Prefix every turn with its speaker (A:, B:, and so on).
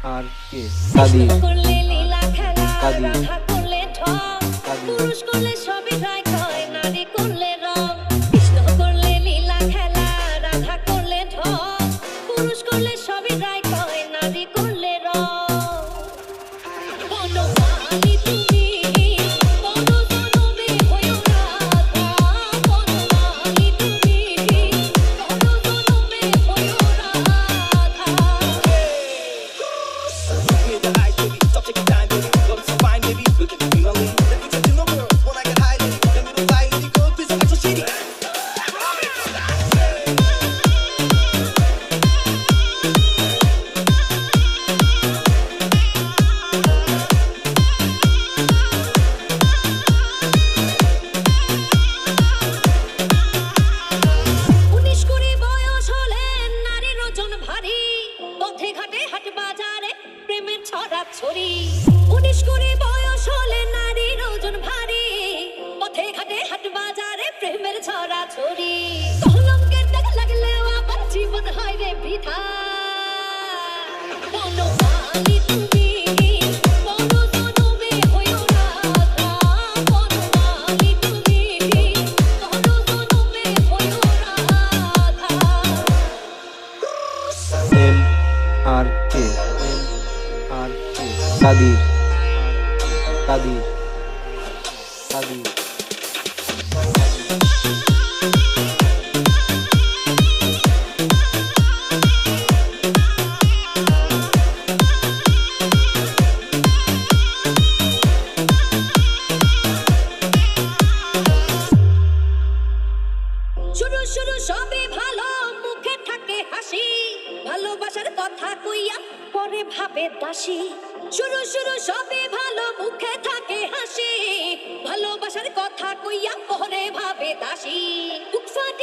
A: আর কে কাদির
B: করলে লীলা খেলা
A: কাদির
B: রাধা করলে ঢং
A: কাদির
B: পুরুষ করলে সবই রায় হয় নারী করলে রং কৃষ্ণ করলে লীলা খেলা রাধা করলে ঢং পুরুষ করলে সবই রায় হয় নারী করলে রং বনমালী তুমি বন জনমে হইও রাধা বনমালী তুমি বন জনমে হইও Radha
C: Look me in the eyes, baby. Stop taking time, baby. Love is so fine, baby. Look at me, lonely. Let me touch you, no girl. When I get high, baby. Let me don't lie, let me go. Please, I'm so shitty.
B: উনিশ কুড়ি বয়স হলে নারীর ওজন ভারী পথে ঘাটে হাট বাজারে প্রেমের ছড়া ছড়ি 19-20 বয়স হলে নারীর ওজন ভারী পথে ঘাটে হাট বাজারে প্রেমের ছড়া ছড়ি কলঙ্কের দাগ লাগলেও আবার জীবন হয় রে বৃথা বনমালী তুমি বন জনমে হইও রাধা বনমালী তুমি বন জনমে হইও রাধা
A: এম আর কে কাদির কাদির কাদির
B: শুরু শুরু সবই ভালো মুখে থাকে হাসি ভালোবাসার কথা কইয়া পরে ভাবে দাসী শুরু শুরু সবই ভালো মুখে থাকে হাসি ভালোবাসার কথা কইয়া পরে ভাবে দাসী বুক ফাটা